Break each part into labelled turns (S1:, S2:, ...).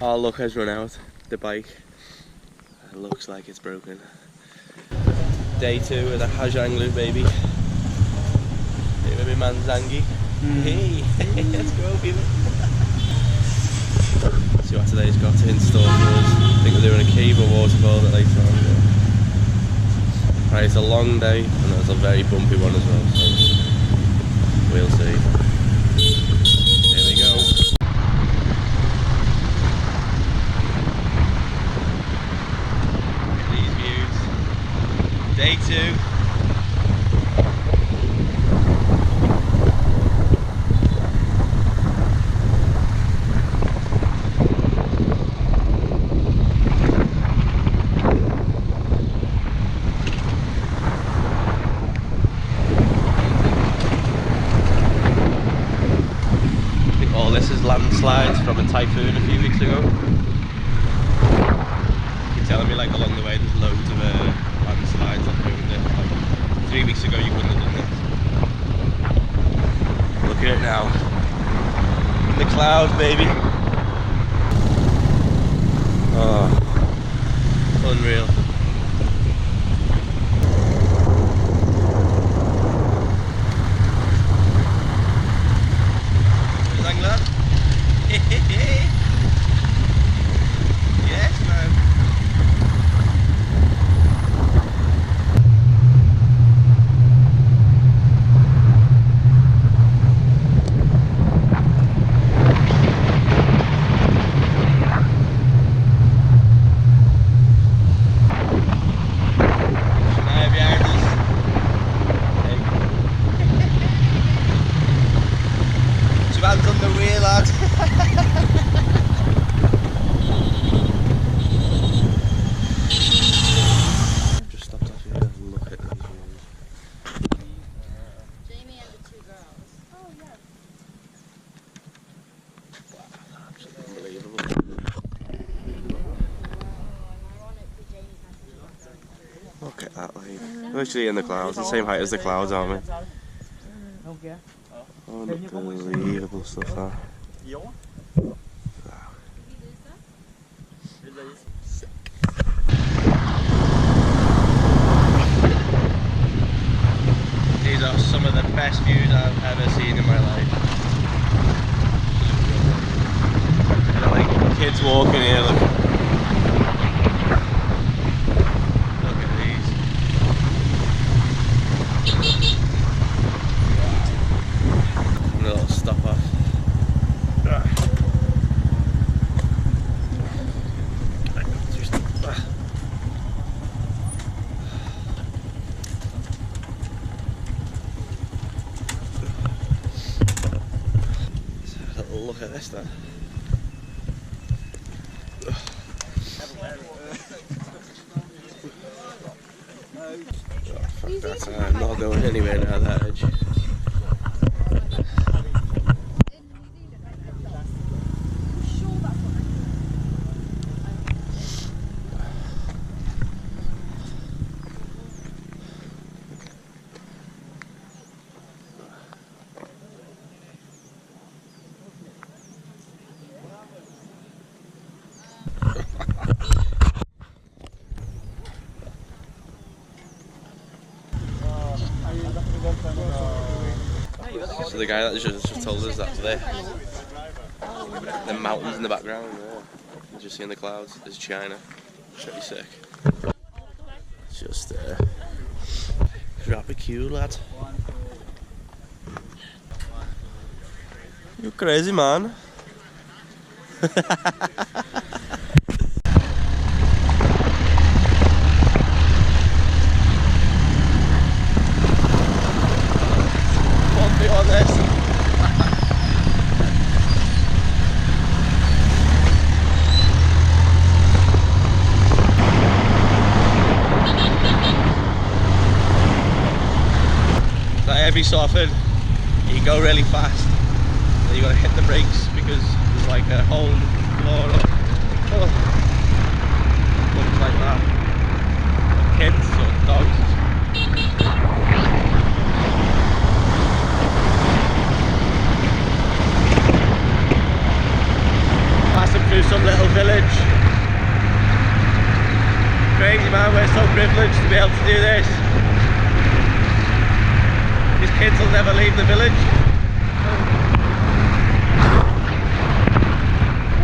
S1: Our luck has run out. The bike looks like it's broken. Day 2 of the Ha Giang Loop, baby. Hey, baby man Zangi. Hey, let's go, people. See what today's got in store for us. I think we're doing a cave or waterfall a bit later on. Right, it's a long day and it's a very bumpy one as well, so we'll see. Here we go. These views. Day 2. Landslides from a typhoon a few weeks ago. You're telling me like along the way there's loads of landslides that ruined it. Like 3 weeks ago you couldn't have done this. Look at it now. The clouds, baby. Oh, unreal. Yes, man. Two hands on the wheel, lad. Look at that, like, we're actually in the clouds, the same height as the clouds, aren't we? Unbelievable stuff, that. Wow. These are some of the best views I've ever seen in my life. You know, like kids walking here, look. Look at this then. Oh, fuck that. I'm not going anywhere near that edge. So the guy that just told us that there, the mountains in the background, you just see in the clouds, is China. Pretty sick. Just drop a cue, lad. You crazy, man. Every so often you go really fast and you gotta hit the brakes because there's like a whole floor up. Oh. Looks like that. Kids or dogs. Massive through some little village. Crazy, man, we're so privileged to be able to do this. These kids will never leave the village.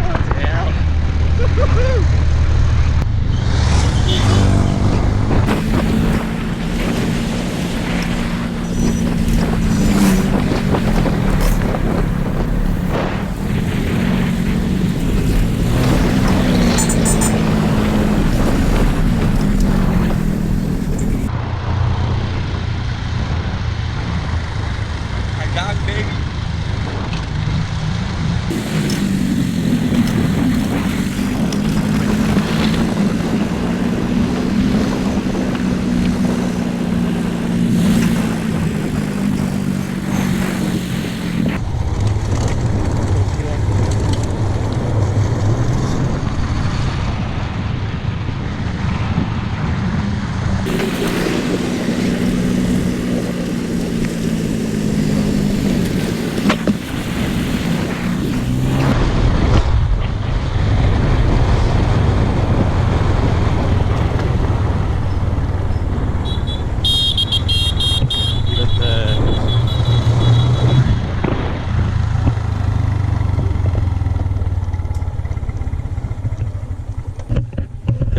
S1: What the hell?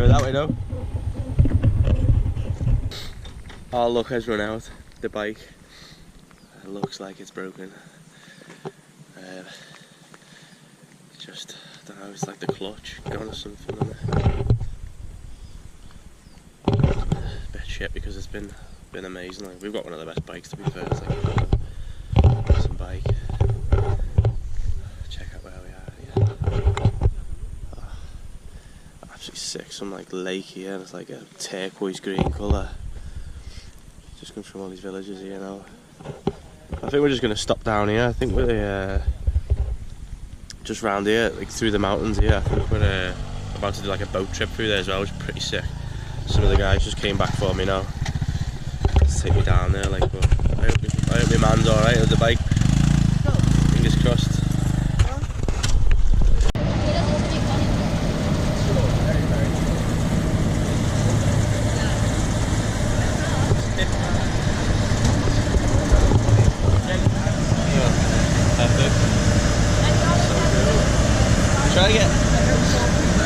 S1: That way though. Oh look, has run out. The bike. It looks like it's broken. Just, I don't know, it's like the clutch gone or something on it. Bit shit because it's been amazing. Like, we've got one of the best bikes, to be fair. It's like an awesome bike. Check out where we are. Yeah. Absolutely sick. Some like lake here, and it's like a turquoise green colour. Just comes from all these villages here now. I think we're just going to stop down here. I think we're just round here, like through the mountains here. I think we're about to do like a boat trip through there as well, which is pretty sick. Some of the guys just came back for me now. Let's take me down there, like, but I hope my man's alright with the bike. Fingers crossed. Try to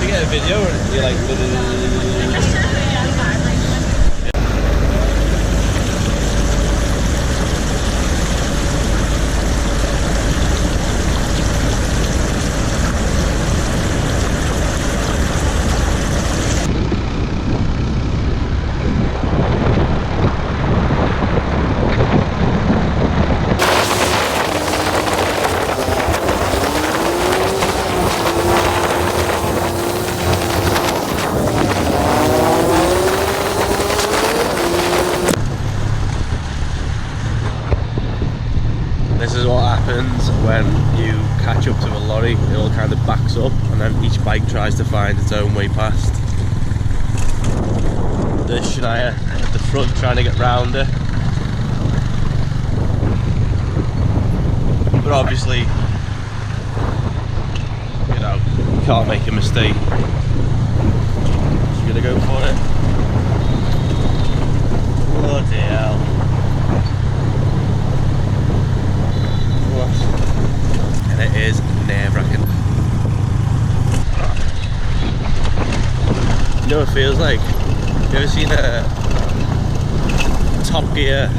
S1: get a video, or you like This is what happens when you catch up to a lorry. It all kind of backs up, and then each bike tries to find its own way past. There's Shania at the front trying to get round it. But obviously, you know, you can't make a mistake. Just gonna go for it. Bloody hell. And it is nerve-wracking. You know what it feels like? You ever seen a Top Gear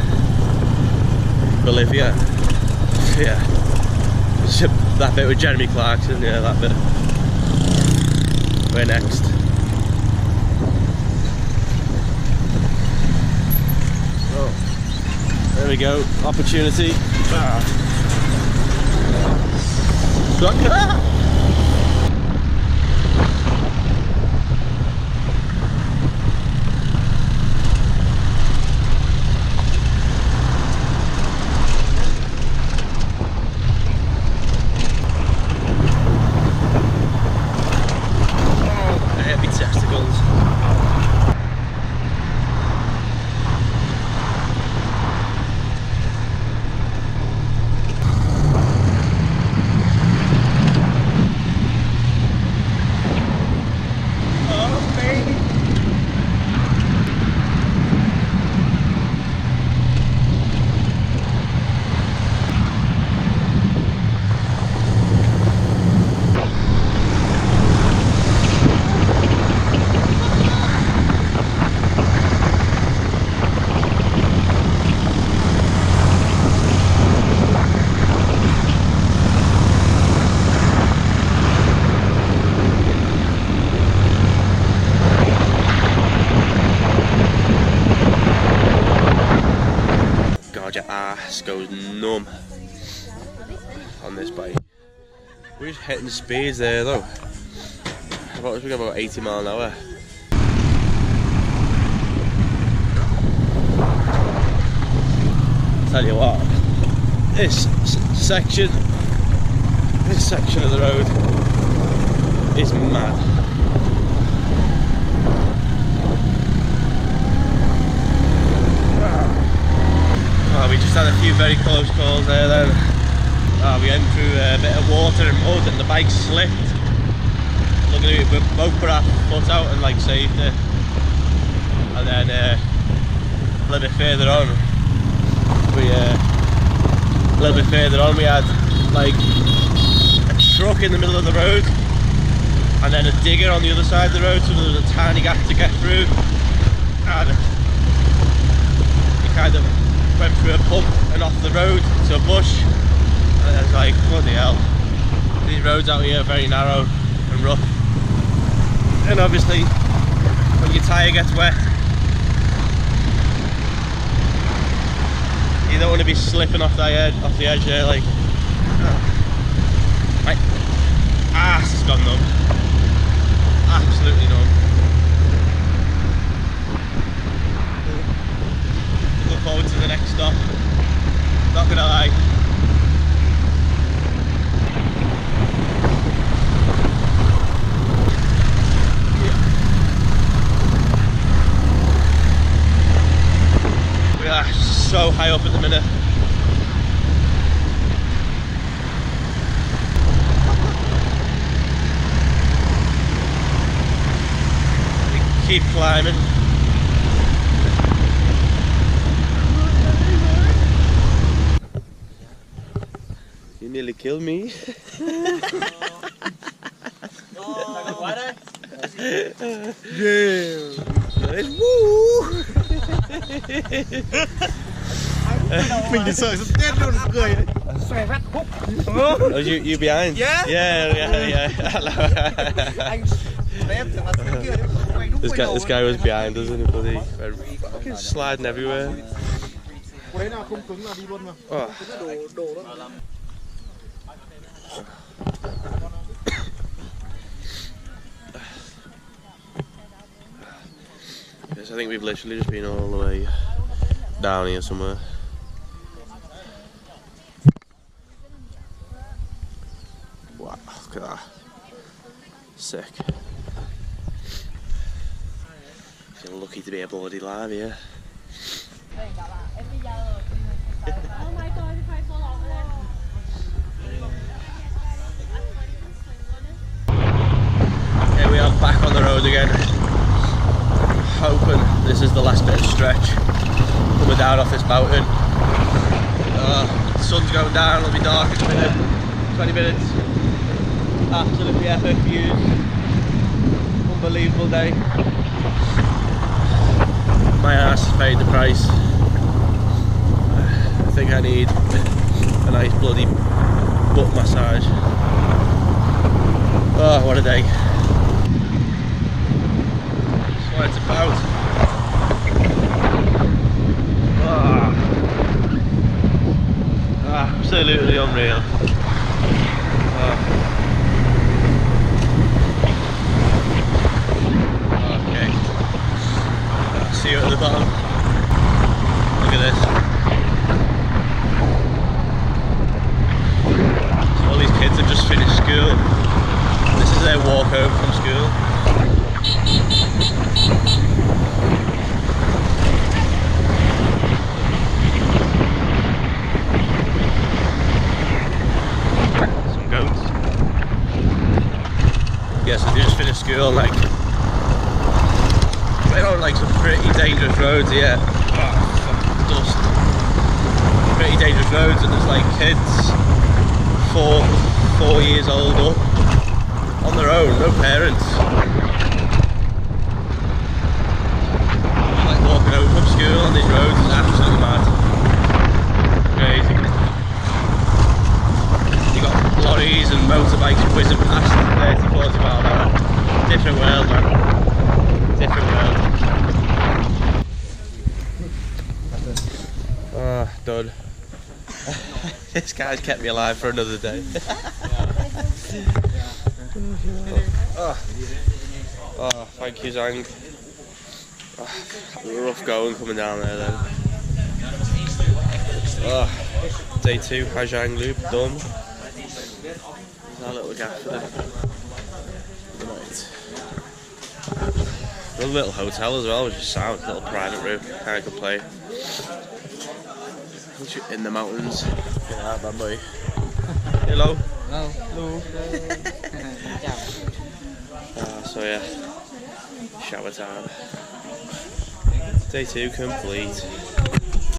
S1: Bolivia? Yeah. That bit with Jeremy Clarkson, yeah, that bit. Where next? Oh, there we go, opportunity. Ah. Heavy testicles. numb on this bike. We're just hitting speeds there though. We got about 80 miles an hour. Tell you what, this section of the road is mad. Oh, we just had a few very close calls there then. Oh, we went through a bit of water and mud and the bike slipped. Look at it, we both put our foot out and like saved it. And then a little bit further on, we had like a truck in the middle of the road and then a digger on the other side of the road, so there was a tiny gap to get through, and it kind of went through a bump and off the road to a bush, and I was like, bloody hell, these roads out here are very narrow and rough, and obviously when your tyre gets wet you don't want to be slipping off the edge there, like. My ass has gone numb. Absolutely numb. Look forward to the next stop. Not gonna lie. We are so high up at the minute. Keep climbing. You nearly killed me. Yeah. Nice. Woo.
S2: Mình thì sợ sắp chết luôn, cười.
S3: Xòe vắt húp.
S1: Oh, you behind?
S3: Yeah.
S1: Yeah. This guy was behind us, and he fucking sliding everywhere. Oh. Yes, I think we've literally just been all the way down here somewhere. Wow, look at that. Sick. Feel lucky to be a bloody live here. Here we are back on the road again. Hoping this is the last bit of stretch. Coming down off this mountain. The sun's going down, it'll be dark in a minute. 20 minutes. Absolutely epic views. Unbelievable day. My ass has paid the price. I think I need a nice bloody butt massage. Oh, what a day. That's what it's about. Absolutely unreal. Okay. See you at the bottom. Look at this. So all these kids have just finished school. This is their walk home from school. Some goats. Yeah, so they just finished school, like, we're on like some pretty dangerous roads here. Oh, fucking dust. Pretty dangerous roads, and there's like kids 4 years old up on their own, no parents. Like walking home from school on these roads is absolutely mad. Crazy. You got lorries and motorbikes whizzing past 30-40 miles an hour. Different world, man. Different world. Ah, done. This guy's kept me alive for another day. Oh, thank you, Zhang. Oh, rough going coming down there then. Oh, day 2, Ha Giang Loop done. There's our little gap for the night. Another little hotel as well, which is sound, little private room, can't complain. In the mountains. Yeah, bad boy. Hello.
S3: Hello.
S1: So yeah, shower time. Day 2 complete.